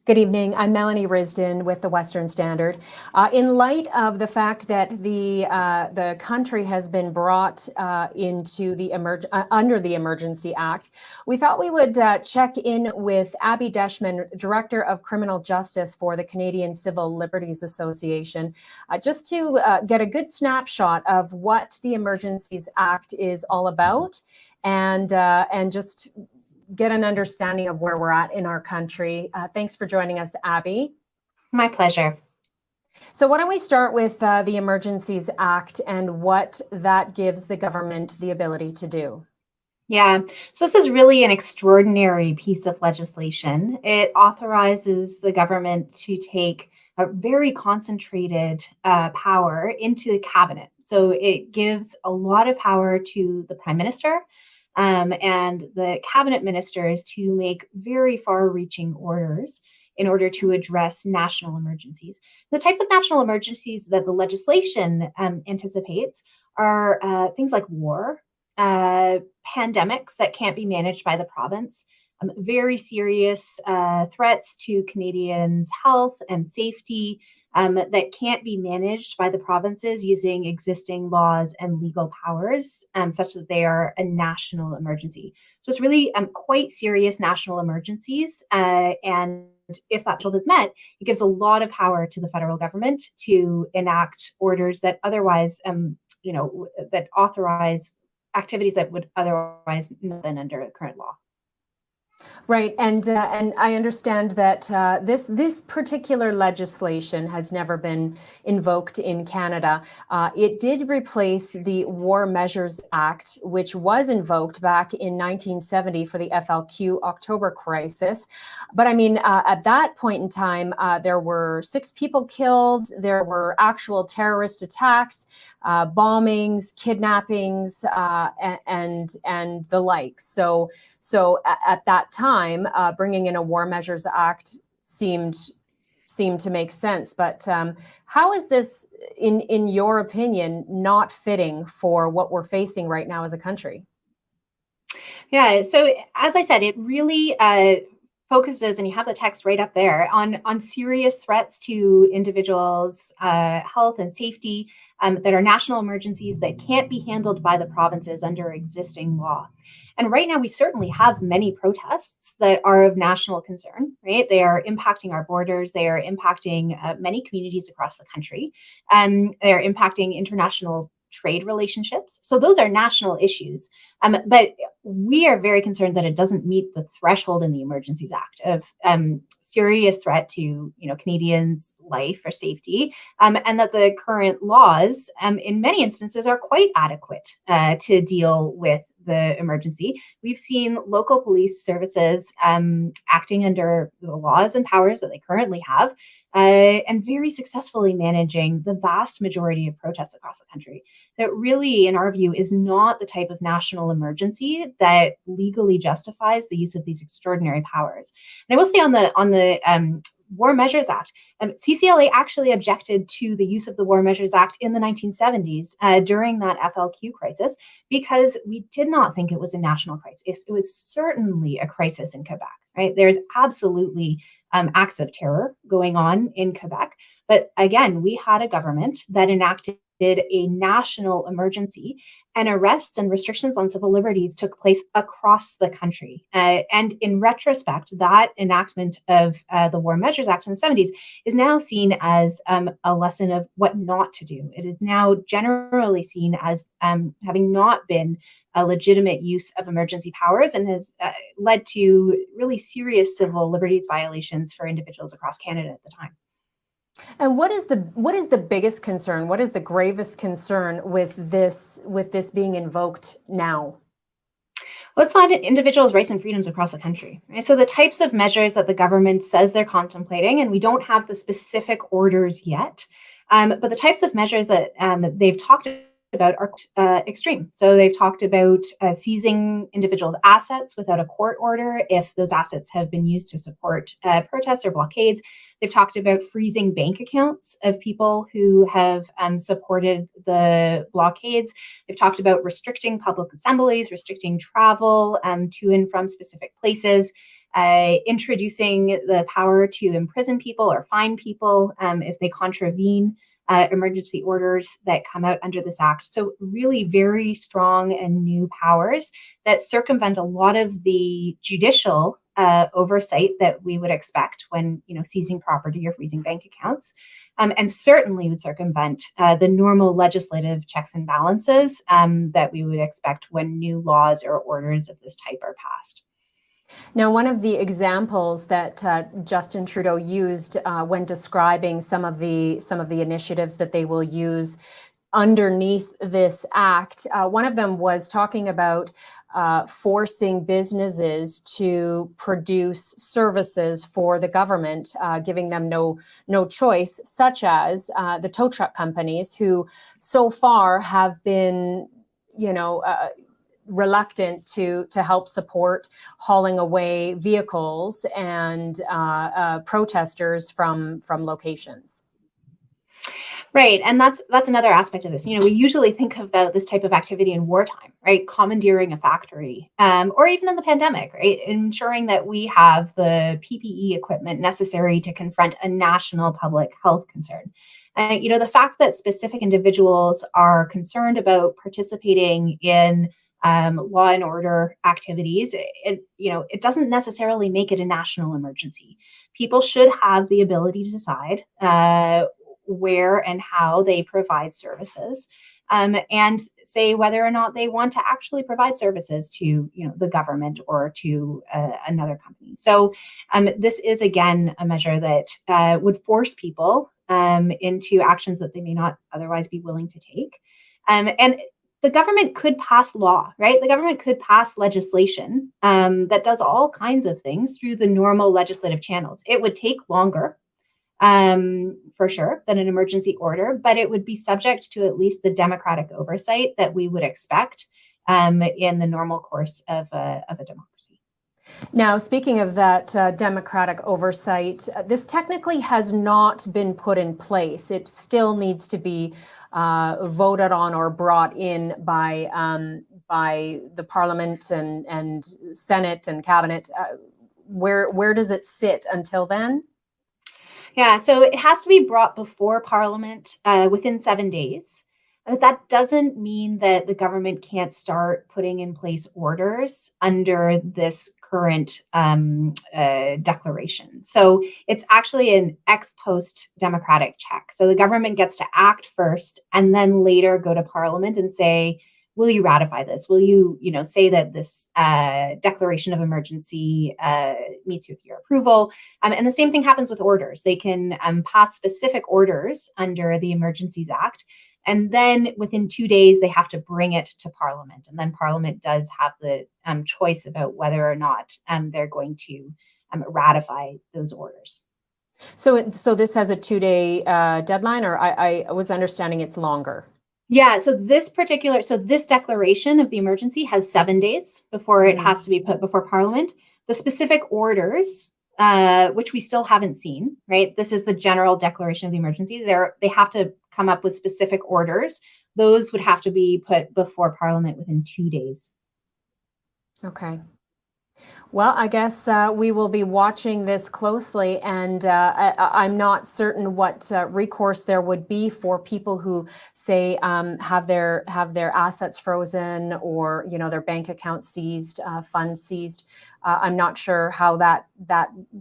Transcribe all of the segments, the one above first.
Good evening. I'm Melanie Risden with the Western Standard. In light of the fact that the country has been brought into the under the Emergency Act, we thought we would check in with Abby Deshman, Director of Criminal Justice for the Canadian Civil Liberties Association, just to get a good snapshot of what the Emergencies Act is all about, and just get an understanding of where we're at in our country. Thanks for joining us, Abby. My pleasure. So why don't we start with the Emergencies Act and what that gives the government the ability to do? Yeah, so this is really an extraordinary piece of legislation. It authorizes the government to take a very concentrated power into the cabinet. So it gives a lot of power to the Prime Minister and the cabinet ministers to make very far-reaching orders in order to address national emergencies. The type of national emergencies that the legislation anticipates are things like war, pandemics that can't be managed by the province, very serious threats to Canadians' health and safety that can't be managed by the provinces using existing laws and legal powers, such that they are a national emergency. So it's really quite serious national emergencies. And if that threshold is met, it gives a lot of power to the federal government to enact orders that otherwise, that authorize activities that would otherwise not have been under current law. Right, and I understand that this particular legislation has never been invoked in Canada. It did replace the War Measures Act, which was invoked back in 1970 for the FLQ October crisis. But I mean, at that point in time, there were 6 people killed. There were actual terrorist attacks, bombings, kidnappings, and the like. So at that time, bringing in a War Measures Act seemed to make sense. But how is this, in your opinion, not fitting for what we're facing right now as a country? Yeah, so as I said, it really focuses, and you have the text right up there, on serious threats to individuals' health and safety that are national emergencies that can't be handled by the provinces under existing law. And right now, we certainly have many protests that are of national concern, right? They are impacting our borders. They are impacting many communities across the country. They are impacting international trade relationships. So those are national issues. But we are very concerned that it doesn't meet the threshold in the Emergencies Act of serious threat to Canadians' life or safety, and that the current laws, in many instances, are quite adequate to deal with the emergency. We've seen local police services acting under the laws and powers that they currently have, and very successfully managing the vast majority of protests across the country. That really, in our view, is not the type of national emergency that legally justifies the use of these extraordinary powers. And I will say on the War Measures Act, CCLA actually objected to the use of the War Measures Act in the 1970s during that FLQ crisis, because we did not think it was a national crisis. It was certainly a crisis in Quebec, right? There's absolutely acts of terror going on in Quebec. But again, we had a government that enacted a national emergency, and arrests and restrictions on civil liberties took place across the country. And in retrospect, that enactment of the War Measures Act in the 70s is now seen as a lesson of what not to do. It is now generally seen as having not been a legitimate use of emergency powers, and has led to really serious civil liberties violations for individuals across Canada at the time. And what is the biggest concern? What is the gravest concern with this being invoked now? Well, it's not individuals' rights and freedoms across the country, right? So the types of measures that the government says they're contemplating, and we don't have the specific orders yet, but the types of measures that they've talked about are extreme. So they've talked about seizing individuals' assets without a court order if those assets have been used to support protests or blockades. They've talked about freezing bank accounts of people who have supported the blockades. They've talked about restricting public assemblies, restricting travel to and from specific places. introducing the power to imprison people or fine people if they contravene emergency orders that come out under this act. So really very strong and new powers that circumvent a lot of the judicial oversight that we would expect when seizing property or freezing bank accounts, and certainly would circumvent the normal legislative checks and balances that we would expect when new laws or orders of this type are passed. Now, one of the examples that Justin Trudeau used when describing some of the initiatives that they will use underneath this act, one of them was talking about forcing businesses to produce services for the government, giving them no choice, such as the tow truck companies, who so far have been, reluctant to help support hauling away vehicles and protesters from locations. Right, and that's another aspect of this. We usually think about this type of activity in wartime, right? Commandeering a factory, or even in the pandemic, right? Ensuring that we have the PPE equipment necessary to confront a national public health concern. The fact that specific individuals are concerned about participating in law and order activities, it doesn't necessarily make it a national emergency. People should have the ability to decide where and how they provide services, and say whether or not they want to actually provide services to the government or to another company. So this is, again, a measure that would force people into actions that they may not otherwise be willing to take. And the government could pass law, right? The government could pass legislation that does all kinds of things through the normal legislative channels. It would take longer, for sure, than an emergency order, but it would be subject to at least the democratic oversight that we would expect in the normal course of a democracy. Now, speaking of that democratic oversight, this technically has not been put in place. It still needs to be voted on or brought in by the Parliament and Senate and Cabinet. Where does it sit until then? Yeah, so it has to be brought before Parliament within 7 days. But that doesn't mean that the government can't start putting in place orders under this current declaration. So it's actually an ex post democratic check. So the government gets to act first and then later go to Parliament and say, will you ratify this? Will you, say that this declaration of emergency meets with your approval? And the same thing happens with orders. They can pass specific orders under the Emergencies Act. And then within 2 days, they have to bring it to Parliament. And then Parliament does have the choice about whether or not they're going to ratify those orders. So this has a 2-day deadline, or I was understanding it's longer. Yeah, so this declaration of the emergency has 7 days before it has to be put before Parliament. The specific orders, which we still haven't seen, right? This is the general declaration of the emergency. They have to come up with specific orders. Those would have to be put before Parliament within 2 days. Okay. Well, I guess we will be watching this closely, and I'm not certain what recourse there would be for people who say have their assets frozen or their bank account seized, funds seized. I'm not sure how that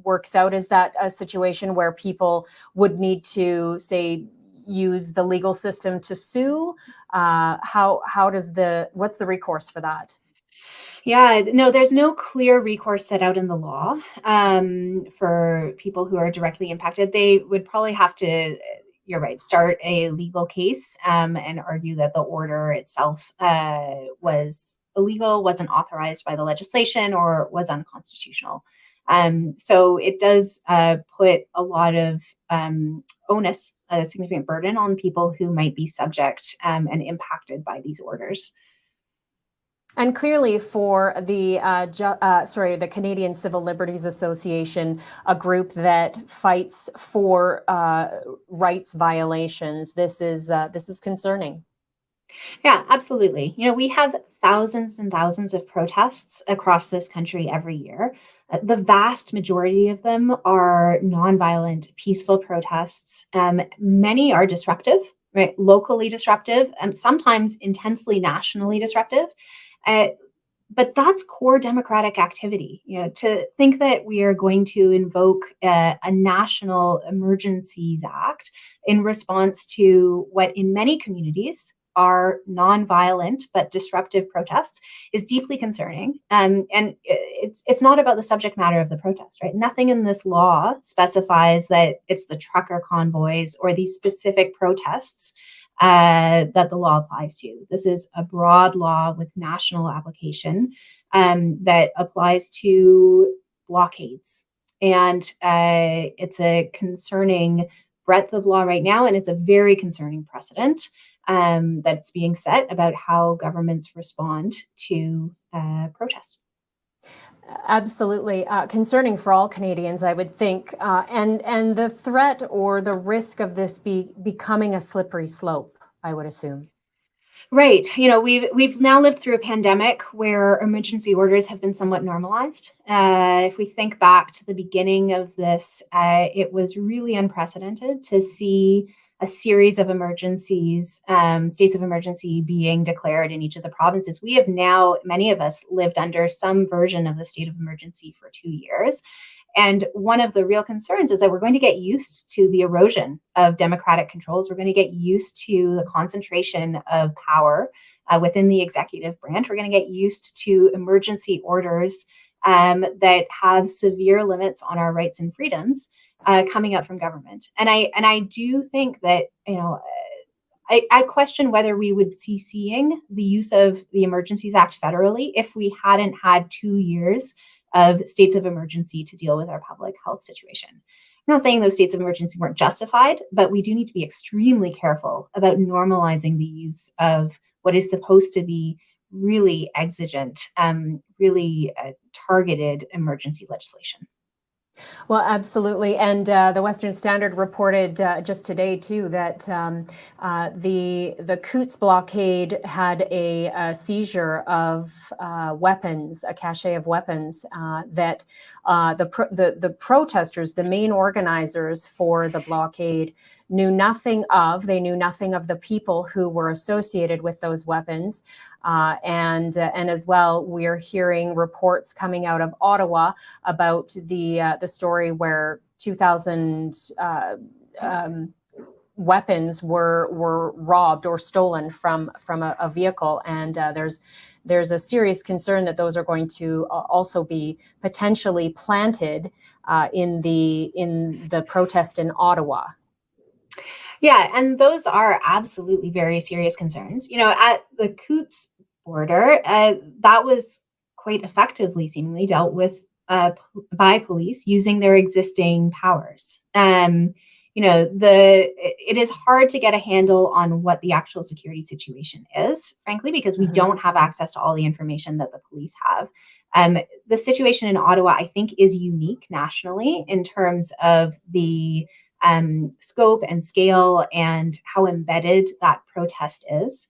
works out. Is that a situation where people would need to, say, use the legal system to sue? What's the recourse for that? Yeah, no, there's no clear recourse set out in the law for people who are directly impacted. They would probably have to, you're right, start a legal case and argue that the order itself was illegal, wasn't authorized by the legislation, or was unconstitutional. So it does put a lot of onus, a significant burden on people who might be subject and impacted by these orders. And clearly, for the the Canadian Civil Liberties Association, a group that fights for rights violations, this is concerning. Yeah, absolutely. We have thousands and thousands of protests across this country every year. The vast majority of them are nonviolent, peaceful protests. Many are disruptive, right? Locally disruptive, and sometimes intensely nationally disruptive. Uh, but that's core democratic activity. To think that we are going to invoke a national Emergencies Act in response to what in many communities are nonviolent but disruptive protests is deeply concerning. And it's not about the subject matter of the protest, right? Nothing in this law specifies that it's the trucker convoys or these specific protests that the law applies to. This is a broad law with national application that applies to blockades. And it's a concerning breadth of law right now, and it's a very concerning precedent that's being set about how governments respond to protest. Absolutely. Concerning for all Canadians, I would think, and the threat or the risk of this becoming a slippery slope, I would assume. Right. We've now lived through a pandemic where emergency orders have been somewhat normalized. If we think back to the beginning of this, it was really unprecedented to see a series of emergencies, states of emergency being declared in each of the provinces. We have now, many of us, lived under some version of the state of emergency for 2 years. And one of the real concerns is that we're going to get used to the erosion of democratic controls. We're going to get used to the concentration of power within the executive branch. We're going to get used to emergency orders that have severe limits on our rights and freedoms coming up from government. And I do think that, I question whether we would be seeing the use of the Emergencies Act federally if we hadn't had 2 years of states of emergency to deal with our public health situation. I'm not saying those states of emergency weren't justified, but we do need to be extremely careful about normalizing the use of what is supposed to be really exigent, really targeted emergency legislation. Well, absolutely. And the Western Standard reported just today, too, that the Coutts blockade had a seizure of weapons, a cache of weapons that the protesters, the main organizers for the blockade, knew nothing of. They knew nothing of the people who were associated with those weapons. And as well, we're hearing reports coming out of Ottawa about the story where 2,000 weapons were robbed or stolen from a vehicle, and there's a serious concern that those are going to also be potentially planted in the protest in Ottawa. Yeah, and those are absolutely very serious concerns. At the Coutts border, that was quite effectively, seemingly dealt with by police using their existing powers. It is hard to get a handle on what the actual security situation is, frankly, because we don't have access to all the information that the police have. The situation in Ottawa, I think, is unique nationally in terms of the scope and scale and how embedded that protest is.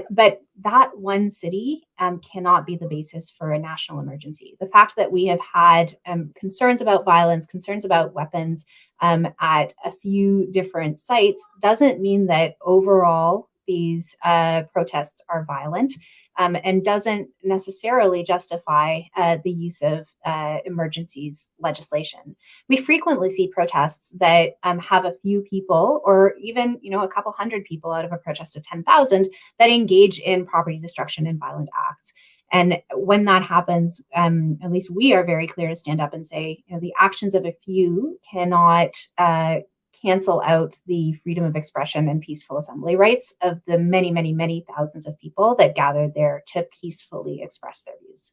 But that one city cannot be the basis for a national emergency. The fact that we have had concerns about violence, concerns about weapons at a few different sites doesn't mean that overall these protests are violent, and doesn't necessarily justify the use of emergencies legislation. We frequently see protests that have a few people, or even a couple hundred people out of a protest of 10,000 that engage in property destruction and violent acts. And when that happens, at least we are very clear to stand up and say, the actions of a few cannot cancel out the freedom of expression and peaceful assembly rights of the many, many, many thousands of people that gathered there to peacefully express their views.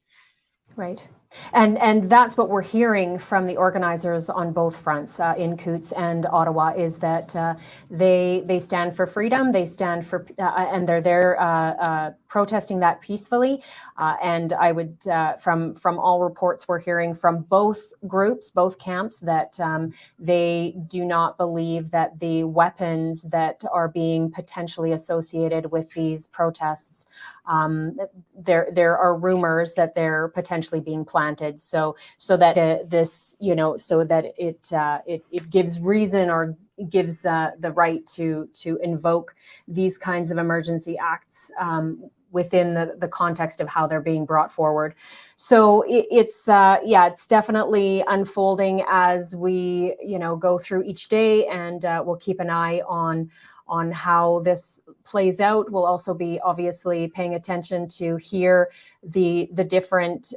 Right. And that's what we're hearing from the organizers on both fronts, in Coutts and Ottawa, is that they stand for freedom, they stand for, and they're there protesting that peacefully. And I would, from all reports we're hearing from both groups, both camps, that they do not believe that the weapons that are being potentially associated with these protests, there are rumors that they're potentially being planted implanted, so that it gives reason or gives the right to invoke these kinds of emergency acts within the context of how they're being brought forward. So it's definitely unfolding as we go through each day, and we'll keep an eye on how this plays out. We'll also be obviously paying attention to hear the different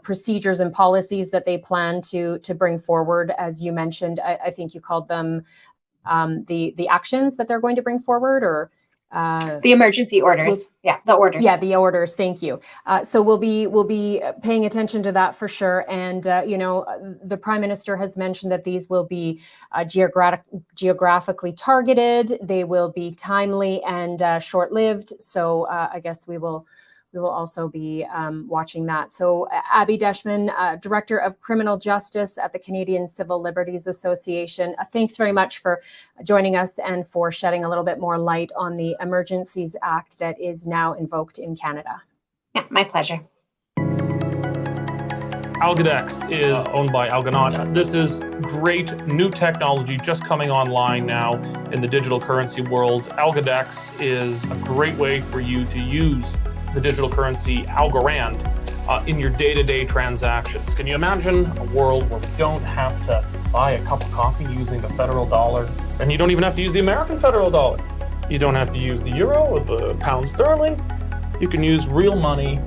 procedures and policies that they plan to bring forward. As you mentioned, I think you called them the actions that they're going to bring forward, or the emergency orders. The orders. Yeah, the orders. Thank you. So we'll be paying attention to that for sure. And the Prime Minister has mentioned that these will be geographically targeted. They will be timely and short-lived. So I guess we will also be watching that. So Abby Deshman, Director of Criminal Justice at the Canadian Civil Liberties Association, thanks very much for joining us and for shedding a little bit more light on the Emergencies Act that is now invoked in Canada. Yeah, my pleasure. Algodex is owned by Algodex. This is great new technology just coming online now in the digital currency world. Algodex is a great way for you to use the digital currency Algorand in your day-to-day transactions. Can you imagine a world where we don't have to buy a cup of coffee using the federal dollar? And you don't even have to use the American federal dollar. You don't have to use the euro or the pound sterling. You can use real money,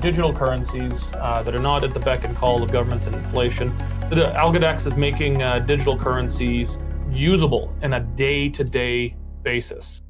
digital currencies that are not at the beck and call of governments and inflation. The Algodex is making digital currencies usable in a day-to-day basis.